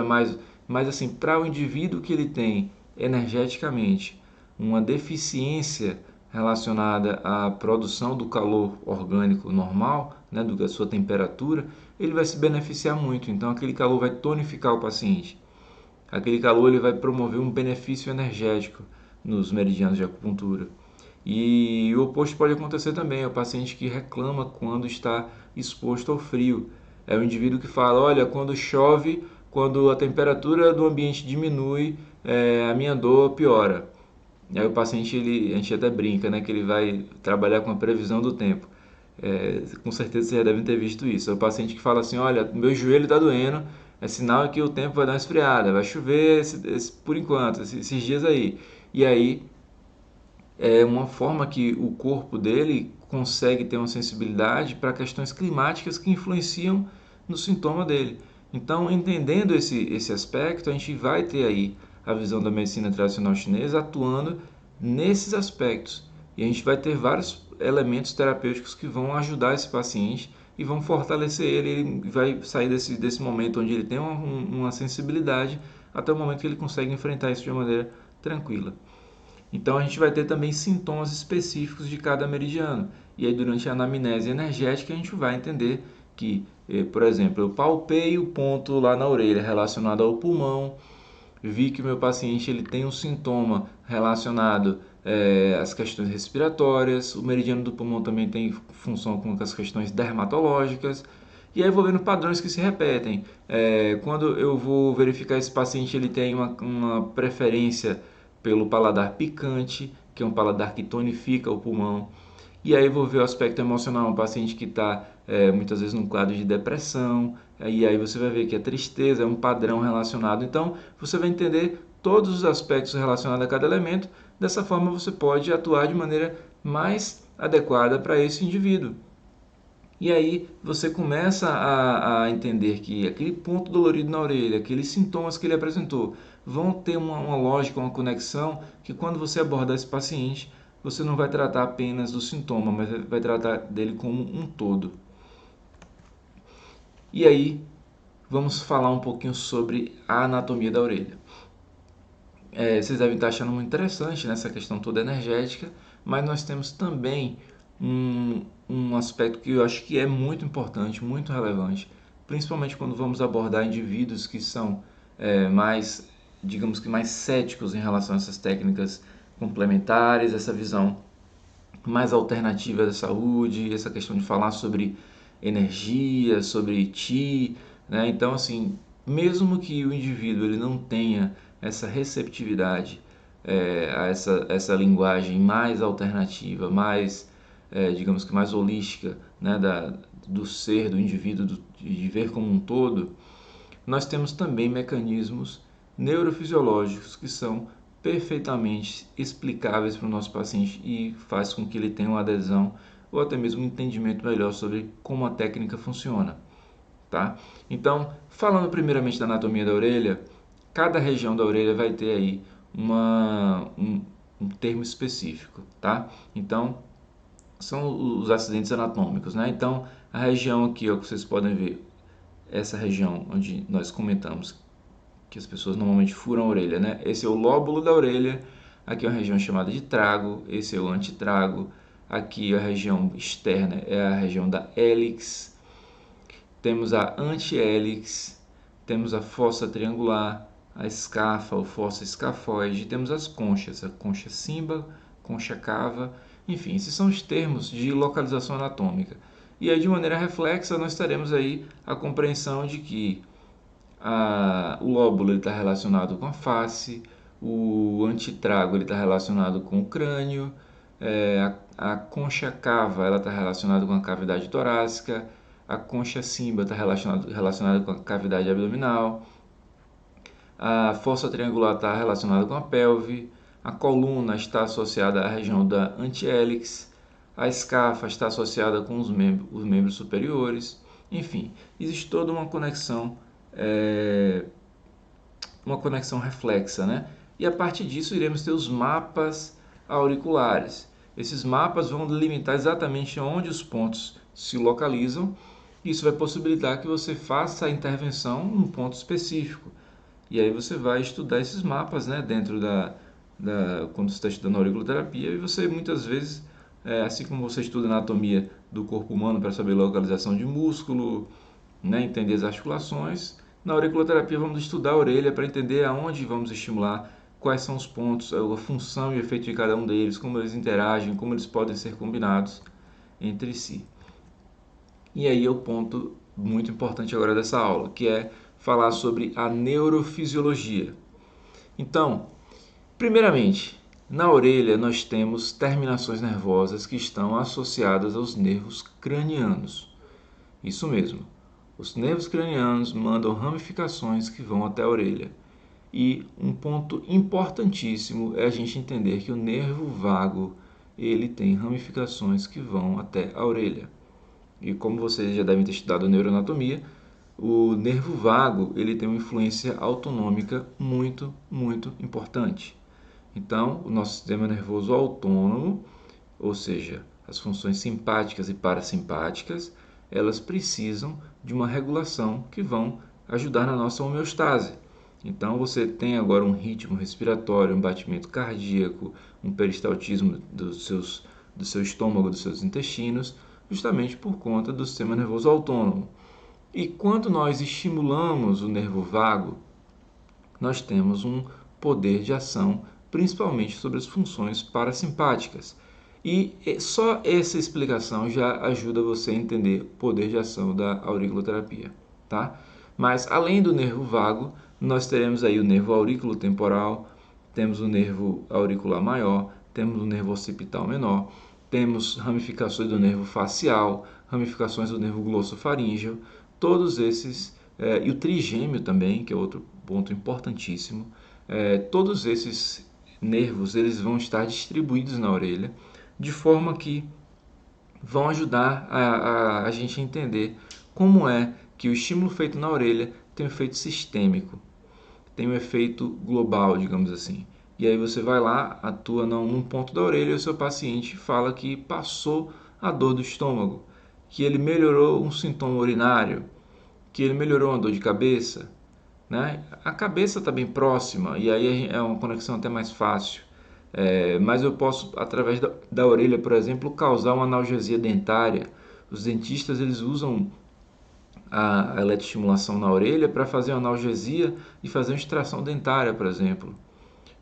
mas assim, para o indivíduo que ele tem energeticamente uma deficiência relacionada à produção do calor orgânico normal, né, da sua temperatura, ele vai se beneficiar muito. Então aquele calor vai tonificar o paciente. Aquele calor ele vai promover um benefício energético nos meridianos de acupuntura. E o oposto pode acontecer também, é o paciente que reclama quando está exposto ao frio. É o indivíduo que fala, olha, quando chove, quando a temperatura do ambiente diminui, a minha dor piora. E aí o paciente, a gente até brinca, né, que ele vai trabalhar com a previsão do tempo. Com certeza vocês já devem ter visto isso. É o paciente que fala assim, olha, meu joelho está doendo, é sinal que o tempo vai dar uma esfriada, vai chover por enquanto, esses dias aí. E aí é uma forma que o corpo dele consegue ter uma sensibilidade para questões climáticas que influenciam no sintoma dele. Então, entendendo esse aspecto, a gente vai ter aí a visão da medicina tradicional chinesa atuando nesses aspectos. E a gente vai ter vários elementos terapêuticos que vão ajudar esse paciente e vão fortalecer ele. Ele vai sair desse momento onde ele tem uma sensibilidade até o momento que ele consegue enfrentar isso de uma maneira tranquila. Então a gente vai ter também sintomas específicos de cada meridiano. E aí durante a anamnese energética a gente vai entender que, por exemplo, eu palpei o ponto lá na orelha relacionado ao pulmão, vi que o meu paciente ele tem um sintoma relacionado às questões respiratórias, o meridiano do pulmão também tem função com as questões dermatológicas, e aí eu vou vendo padrões que se repetem. Quando eu vou verificar esse paciente ele tem uma preferência pelo paladar picante, que é um paladar que tonifica o pulmão. E aí vou ver o aspecto emocional, um paciente que está muitas vezes num quadro de depressão, e aí você vai ver que a tristeza é um padrão relacionado. Então você vai entender todos os aspectos relacionados a cada elemento, dessa forma você pode atuar de maneira mais adequada para esse indivíduo. E aí você começa a entender que aquele ponto dolorido na orelha, aqueles sintomas que ele apresentou, vão ter uma lógica, uma conexão, que quando você abordar esse paciente, você não vai tratar apenas do sintoma, mas vai tratar dele como um todo. E aí, vamos falar um pouquinho sobre a anatomia da orelha. Vocês devem estar achando muito interessante nessa questão toda energética, mas nós temos também um aspecto que eu acho que é muito importante, muito relevante, principalmente quando vamos abordar indivíduos que são mais, digamos que mais céticos em relação a essas técnicas complementares, essa visão mais alternativa da saúde, essa questão de falar sobre energia, sobre ti, né? Então, assim, mesmo que o indivíduo ele não tenha essa receptividade a essa linguagem mais alternativa, mais, digamos que mais holística, né? Do ser, do indivíduo, de ver como um todo, nós temos também mecanismos neurofisiológicos que são perfeitamente explicáveis para o nosso paciente e faz com que ele tenha uma adesão ou até mesmo um entendimento melhor sobre como a técnica funciona, tá? Então, falando primeiramente da anatomia da orelha, cada região da orelha vai ter aí um termo específico, tá? Então, são os acidentes anatômicos, né? Então, a região aqui, ó, que vocês podem ver, essa região onde nós comentamos que as pessoas normalmente furam a orelha, né? Esse é o lóbulo da orelha, aqui é uma região chamada de trago, esse é o antitrago, Aqui a região externa é a região da hélix, temos a antihélix, temos a fossa triangular, a escafa ou fossa escafoide, temos as conchas, a concha simba, concha cava, enfim, esses são os termos de localização anatômica. E aí, de maneira reflexa, nós teremos aí a compreensão de que o lóbulo está relacionado com a face, o antitrago está relacionado com o crânio, a concha cava está relacionada com a cavidade torácica, a concha simba está relacionada com a cavidade abdominal, a fossa triangular está relacionada com a pelve, a coluna está associada à região da antihélix, a escafa está associada com os membros superiores, enfim, existe toda uma conexão reflexa, né? E a partir disso iremos ter os mapas auriculares. Esses mapas vão delimitar exatamente onde os pontos se localizam. Isso vai possibilitar que você faça a intervenção num ponto específico. E aí você vai estudar esses mapas, né, dentro quando você está estudando auriculoterapia, e você muitas vezes, assim como você estuda anatomia do corpo humano para saber localização de músculo, né, entender as articulações, na auriculoterapia vamos estudar a orelha para entender aonde vamos estimular, quais são os pontos, a função e o efeito de cada um deles, como eles interagem, como eles podem ser combinados entre si. E aí é o ponto muito importante agora dessa aula, que é falar sobre a neurofisiologia. Então, primeiramente, na orelha nós temos terminações nervosas que estão associadas aos nervos cranianos. Isso mesmo. Os nervos cranianos mandam ramificações que vão até a orelha. E um ponto importantíssimo é a gente entender que o nervo vago, ele tem ramificações que vão até a orelha. E como vocês já devem ter estudado neuroanatomia, o nervo vago, ele tem uma influência autonômica muito, muito importante. Então, o nosso sistema nervoso autônomo, ou seja, as funções simpáticas e parasimpáticas, elas precisam de uma regulação que vão ajudar na nossa homeostase. Então você tem agora um ritmo respiratório, um batimento cardíaco, um peristaltismo do seu estômago, dos seus intestinos, justamente por conta do sistema nervoso autônomo. E quando nós estimulamos o nervo vago, nós temos um poder de ação, principalmente sobre as funções parasimpáticas. E só essa explicação já ajuda você a entender o poder de ação da auriculoterapia, tá? Mas além do nervo vago, nós teremos aí o nervo auriculotemporal, temos o nervo auricular maior, temos o nervo occipital menor, temos ramificações do nervo facial, ramificações do nervo glossofaríngeo, todos esses, e o trigêmeo também, que é outro ponto importantíssimo, todos esses nervos eles vão estar distribuídos na orelha, de forma que vão ajudar a gente a entender como é que o estímulo feito na orelha tem um efeito sistêmico, tem um efeito global, digamos assim. E aí você vai lá, atua num ponto da orelha e o seu paciente fala que passou a dor do estômago, que ele melhorou um sintoma urinário, que ele melhorou uma dor de cabeça, né? A cabeça está bem próxima e aí é uma conexão até mais fácil. Mas eu posso, através da orelha, por exemplo, causar uma analgesia dentária. Os dentistas eles usam a eletroestimulação na orelha para fazer uma analgesia e fazer uma extração dentária, por exemplo.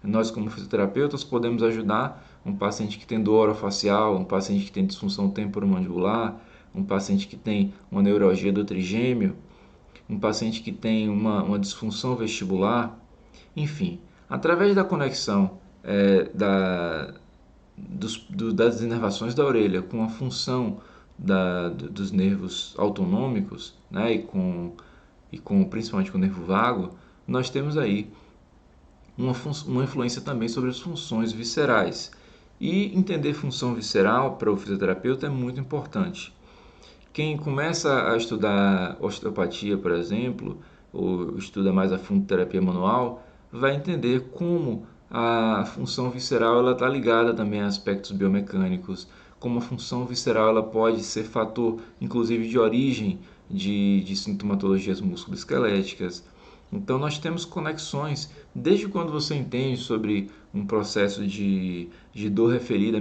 Nós, como fisioterapeutas, podemos ajudar um paciente que tem dor orofacial, um paciente que tem disfunção temporomandibular, um paciente que tem uma neuralgia do trigêmeo, um paciente que tem uma disfunção vestibular, enfim, através da conexão das inervações da orelha com a função dos nervos autonômicos, né, principalmente com o nervo vago, nós temos aí uma influência também sobre as funções viscerais. E entender função visceral para o fisioterapeuta é muito importante. Quem começa a estudar osteopatia, por exemplo, ou estuda mais a fundo terapia manual, vai entender como a função visceral está ligada também a aspectos biomecânicos, como a função visceral ela pode ser fator, inclusive, de origem de sintomatologias musculoesqueléticas. Então, nós temos conexões, desde quando você entende sobre um processo de dor referida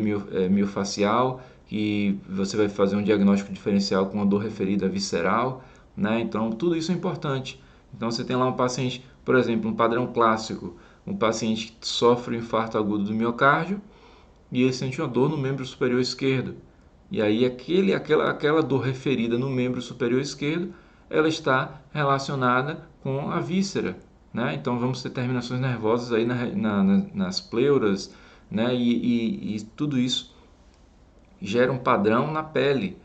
miofacial, que você vai fazer um diagnóstico diferencial com uma dor referida visceral, né? Então, tudo isso é importante. Então, você tem lá um paciente, por exemplo, um padrão clássico, um paciente que sofre um infarto agudo do miocárdio e ele sente uma dor no membro superior esquerdo. E aí, aquela dor referida no membro superior esquerdo, ela está relacionada com a víscera, né? Então, vamos ter terminações nervosas aí nas pleuras, né? E tudo isso gera um padrão na pele.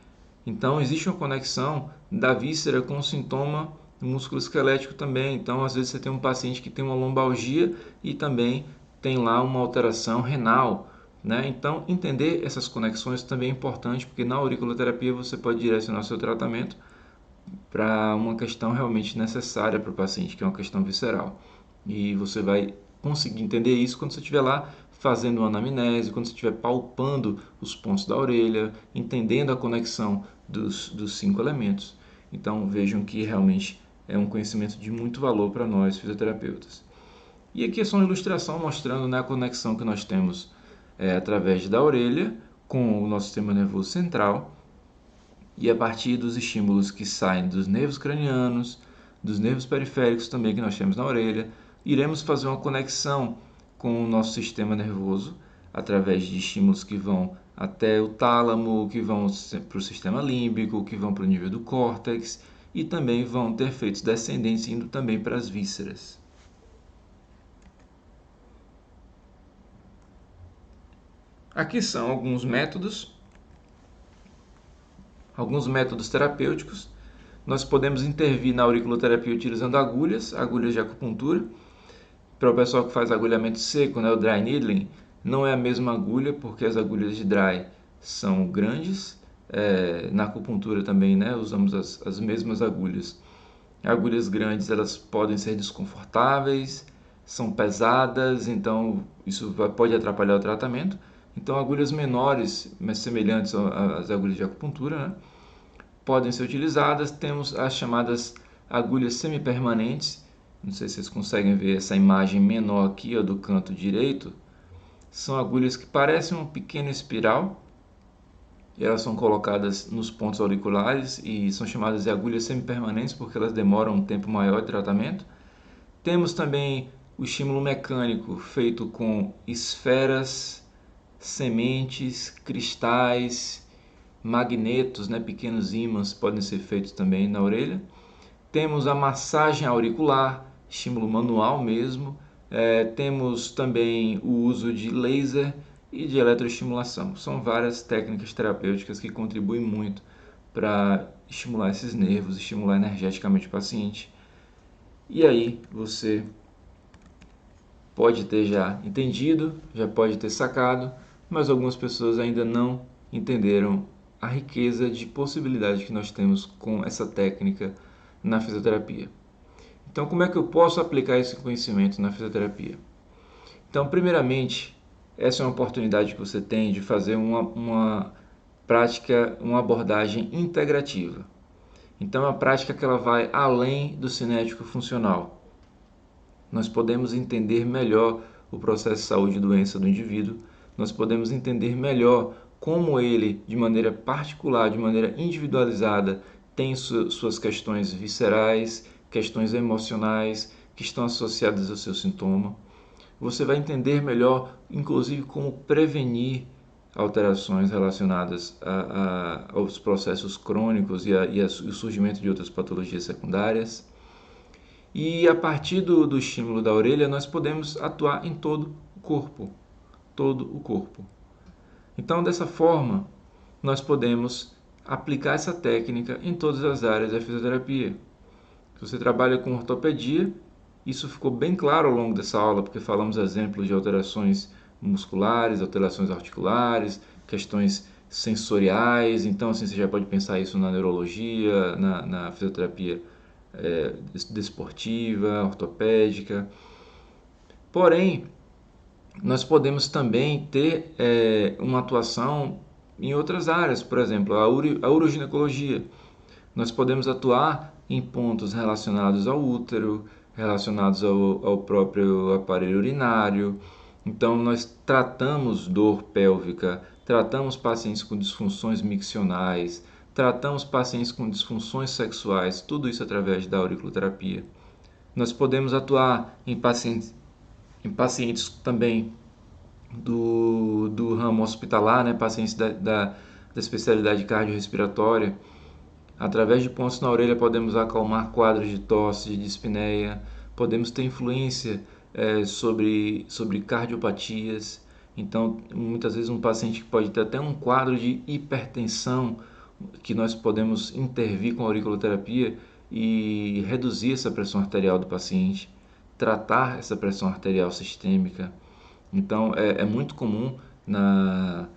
Então, existe uma conexão da víscera com o sintoma musculoesquelético também. Então, às vezes você tem um paciente que tem uma lombalgia e também tem lá uma alteração renal, né? Então, entender essas conexões também é importante, porque na auriculoterapia você pode direcionar o seu tratamento para uma questão realmente necessária para o paciente, que é uma questão visceral. E você vai conseguir entender isso quando você estiver lá fazendo uma anamnese, quando você estiver palpando os pontos da orelha, entendendo a conexão dos 5 elementos. Então vejam que realmente é um conhecimento de muito valor para nós fisioterapeutas. E aqui é só uma ilustração mostrando, né, a conexão que nós temos através da orelha com o nosso sistema nervoso central e a partir dos estímulos que saem dos nervos cranianos, dos nervos periféricos também que nós temos na orelha, iremos fazer uma conexão com o nosso sistema nervoso através de estímulos que vão até o tálamo, que vão para o sistema límbico, que vão para o nível do córtex e também vão ter efeitos descendentes indo também para as vísceras. Aqui são alguns métodos terapêuticos. Nós podemos intervir na auriculoterapia utilizando agulhas de acupuntura. Para o pessoal que faz agulhamento seco, né, o dry needling, não é a mesma agulha, porque as agulhas de dry são grandes. Na acupuntura também, né, usamos as mesmas agulhas. Agulhas grandes, elas podem ser desconfortáveis, são pesadas, então isso pode atrapalhar o tratamento. Então, agulhas menores, mas semelhantes às agulhas de acupuntura, né, podem ser utilizadas. Temos as chamadas agulhas semipermanentes. Não sei se vocês conseguem ver essa imagem menor aqui, ó, do canto direito. São agulhas que parecem um pequeno espiral. E elas são colocadas nos pontos auriculares e são chamadas de agulhas semipermanentes porque elas demoram um tempo maior de tratamento. Temos também o estímulo mecânico feito com esferas, sementes, cristais, magnetos, né, pequenos ímãs podem ser feitos também na orelha. Temos a massagem auricular, estímulo manual mesmo. Temos também o uso de laser e de eletroestimulação. São várias técnicas terapêuticas que contribuem muito para estimular esses nervos, estimular energeticamente o paciente. E aí você pode ter já entendido, já pode ter sacado, mas algumas pessoas ainda não entenderam a riqueza de possibilidades que nós temos com essa técnica na fisioterapia. Então, como é que eu posso aplicar esse conhecimento na fisioterapia? Então, primeiramente, essa é uma oportunidade que você tem de fazer uma prática, uma abordagem integrativa. Então, é uma prática que ela vai além do cinético funcional. Nós podemos entender melhor o processo de saúde e doença do indivíduo, nós podemos entender melhor como ele, de maneira particular, de maneira individualizada, tem suas questões viscerais, questões emocionais que estão associadas ao seu sintoma. Você vai entender melhor, inclusive, como prevenir alterações relacionadas aos processos crônicos e o surgimento de outras patologias secundárias. E a partir do estímulo da orelha, nós podemos atuar em todo o corpo. Todo o corpo. Então, dessa forma, nós podemos aplicar essa técnica em todas as áreas da fisioterapia. Se você trabalha com ortopedia, isso ficou bem claro ao longo dessa aula, porque falamos exemplos de alterações musculares, alterações articulares, questões sensoriais. Então, assim, você já pode pensar isso na neurologia, na fisioterapia desportiva, ortopédica. Porém, nós podemos também ter uma atuação em outras áreas, por exemplo, a uroginecologia. Nós podemos atuar em pontos relacionados ao útero, relacionados ao próprio aparelho urinário, Então, nós tratamos dor pélvica, tratamos pacientes com disfunções miccionais, tratamos pacientes com disfunções sexuais, tudo isso através da auriculoterapia. Nós podemos atuar em pacientes também do ramo hospitalar, né, pacientes da especialidade cardiorrespiratória. Através de pontos na orelha podemos acalmar quadros de tosse, de dispneia, podemos ter influência sobre cardiopatias. Então, muitas vezes um paciente pode ter até um quadro de hipertensão que nós podemos intervir com a auriculoterapia e reduzir essa pressão arterial do paciente, tratar essa pressão arterial sistêmica. Então, é muito comum na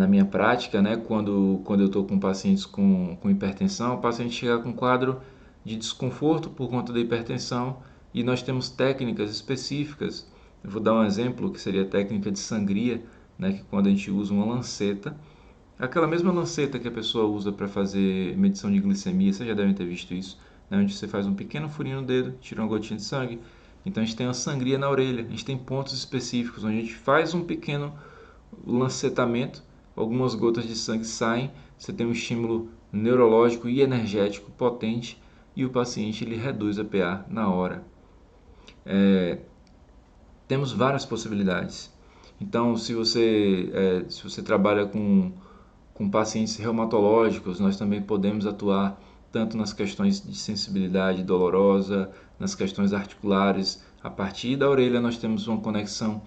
minha prática, né, quando eu estou com pacientes com hipertensão, o paciente chega com um quadro de desconforto por conta da hipertensão e nós temos técnicas específicas. Eu vou dar um exemplo que seria a técnica de sangria, né, que quando a gente usa uma lanceta, aquela mesma lanceta que a pessoa usa para fazer medição de glicemia, vocês já devem ter visto isso, né, onde você faz um pequeno furinho no dedo, tira uma gotinha de sangue. Então a gente tem uma sangria na orelha, a gente tem pontos específicos onde a gente faz um pequeno lancetamento, algumas gotas de sangue saem, você tem um estímulo neurológico e energético potente e o paciente ele reduz a PA na hora. Temos várias possibilidades. Então, se você trabalha com pacientes reumatológicos, nós também podemos atuar tanto nas questões de sensibilidade dolorosa, nas questões articulares. A partir da orelha nós temos uma conexão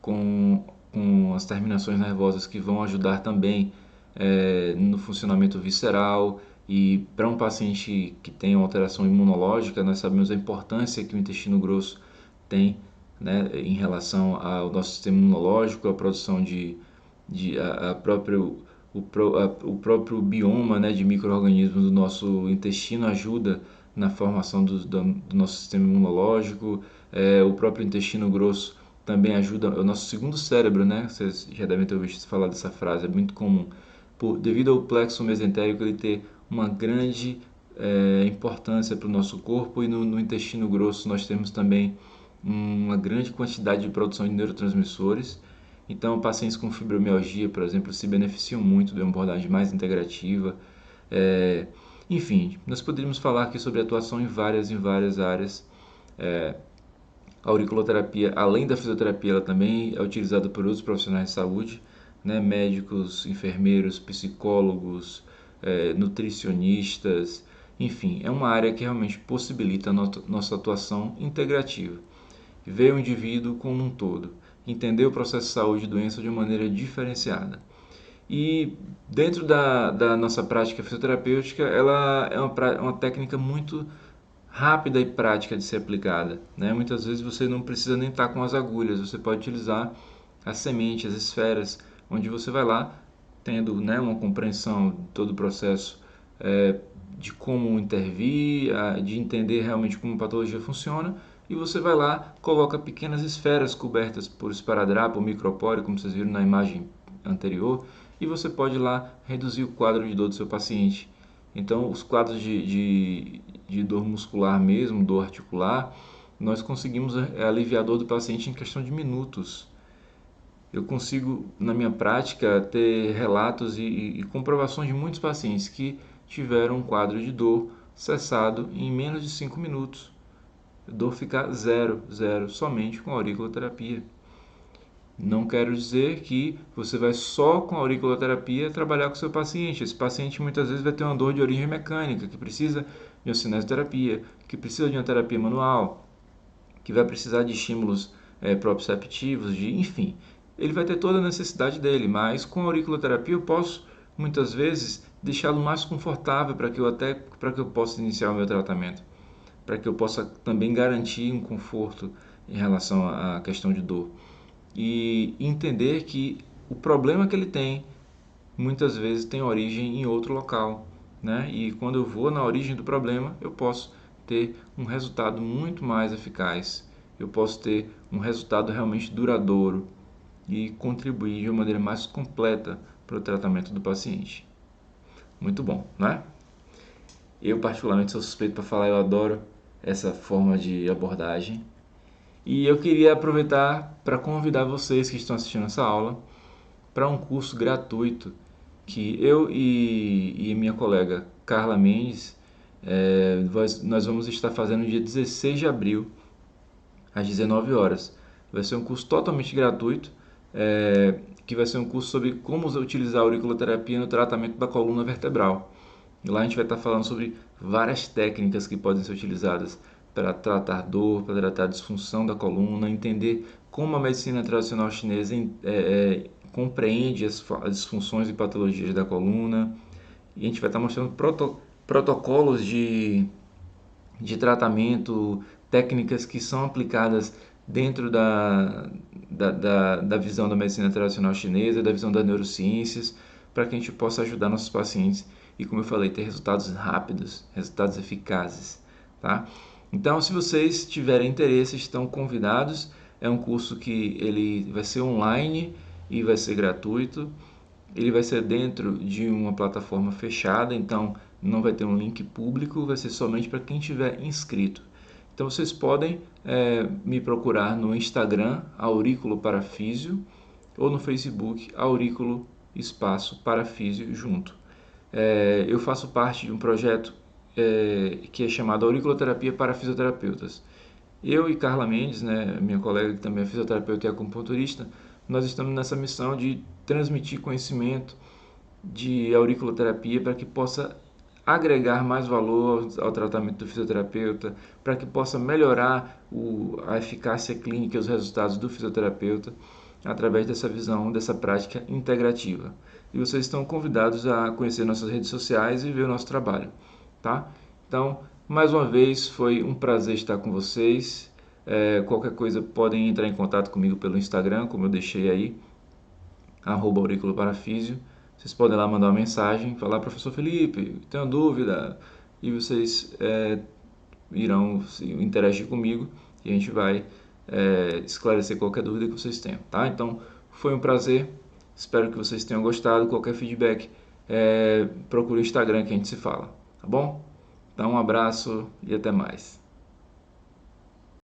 com as terminações nervosas que vão ajudar também no funcionamento visceral. E para um paciente que tem uma alteração imunológica, nós sabemos a importância que o intestino grosso tem, né, em relação ao nosso sistema imunológico, a produção a próprio, o próprio bioma, né, de micro-organismos do nosso intestino ajuda na formação do nosso sistema imunológico. O próprio intestino grosso também ajuda, é o nosso segundo cérebro, né? Vocês já devem ter ouvido falar dessa frase, é muito comum. Devido ao plexo mesentérico ele ter uma grande importância para o nosso corpo, e no intestino grosso nós temos também uma grande quantidade de produção de neurotransmissores. Então, pacientes com fibromialgia, por exemplo, se beneficiam muito de uma abordagem mais integrativa. Enfim, nós poderíamos falar aqui sobre atuação em várias áreas. A auriculoterapia, além da fisioterapia, ela também é utilizada por outros profissionais de saúde, né? Médicos, enfermeiros, psicólogos, nutricionistas, enfim, é uma área que realmente possibilita a nossa atuação integrativa. Ver o indivíduo como um todo, entender o processo de saúde e doença de uma maneira diferenciada. E dentro da nossa prática fisioterapêutica, ela é uma técnica muito rápida e prática de ser aplicada, né? Muitas vezes você não precisa nem estar com as agulhas, você pode utilizar a semente, as esferas, onde você vai lá tendo, né, uma compreensão de todo o processo, de como intervir, de entender realmente como a patologia funciona, e você vai lá, coloca pequenas esferas cobertas por esparadrapo ou micropóreo, como vocês viram na imagem anterior, e você pode ir lá reduzir o quadro de dor do seu paciente. Então, os quadros de dor muscular mesmo, dor articular, nós conseguimos aliviar a dor do paciente em questão de minutos. Eu consigo, na minha prática, ter relatos e comprovações de muitos pacientes que tiveram um quadro de dor cessado em menos de 5 minutos. A dor ficar zero, somente com a auriculoterapia. Não quero dizer que você vai só com a auriculoterapia trabalhar com o seu paciente. Esse paciente muitas vezes vai ter uma dor de origem mecânica, que precisa de uma cinesioterapia, que precisa de uma terapia manual, que vai precisar de estímulos proprioceptivos, enfim. Ele vai ter toda a necessidade dele, mas com a auriculoterapia eu posso muitas vezes deixá-lo mais confortável para que eu possa iniciar o meu tratamento, para que eu possa também garantir um conforto em relação à questão de dor. E entender que o problema que ele tem muitas vezes tem origem em outro local, né? E quando eu vou na origem do problema, eu posso ter um resultado muito mais eficaz. Eu posso ter um resultado realmente duradouro e contribuir de uma maneira mais completa para o tratamento do paciente. Muito bom, né? Eu particularmente sou suspeito para falar, eu adoro essa forma de abordagem. E eu queria aproveitar para convidar vocês que estão assistindo essa aula para um curso gratuito que eu e minha colega Carla Mendes, nós vamos estar fazendo no dia 16 de abril, às 19 horas. Vai ser um curso totalmente gratuito, que vai ser um curso sobre como utilizar a auriculoterapia no tratamento da coluna vertebral. E lá a gente vai estar falando sobre várias técnicas que podem ser utilizadas para tratar dor, para tratar disfunção da coluna, entender como a medicina tradicional chinesa compreende as disfunções e patologias da coluna. E a gente vai estar mostrando protocolos de tratamento, técnicas que são aplicadas dentro da visão da medicina tradicional chinesa, da visão das neurociências, para que a gente possa ajudar nossos pacientes e, como eu falei, ter resultados rápidos, resultados eficazes, tá? Então, se vocês tiverem interesse, estão convidados. É um curso que ele vai ser online e vai ser gratuito. Ele vai ser dentro de uma plataforma fechada, então não vai ter um link público, vai ser somente para quem tiver inscrito. Então vocês podem me procurar no Instagram, Aurículo Parafísio, ou no Facebook, Aurículo Espaço Parafísio junto. Eu faço parte de um projeto que é chamado Auriculoterapia para Fisioterapeutas. Eu e Carla Mendes, né, minha colega que também é fisioterapeuta e acupunturista, nós estamos nessa missão de transmitir conhecimento de auriculoterapia para que possa agregar mais valor ao tratamento do fisioterapeuta, para que possa melhorar a eficácia clínica e os resultados do fisioterapeuta através dessa visão, dessa prática integrativa. E vocês estão convidados a conhecer nossas redes sociais e ver o nosso trabalho, tá? Então, mais uma vez, foi um prazer estar com vocês. Qualquer coisa podem entrar em contato comigo pelo Instagram, como eu deixei aí, @auriculoparafísio. Vocês podem lá mandar uma mensagem, falar: professor Felipe, tenho dúvida, e vocês irão interagir comigo e a gente vai esclarecer qualquer dúvida que vocês tenham, tá? Então, foi um prazer, espero que vocês tenham gostado. Qualquer feedback, procure o Instagram que a gente se fala, tá bom? Então, um abraço e até mais.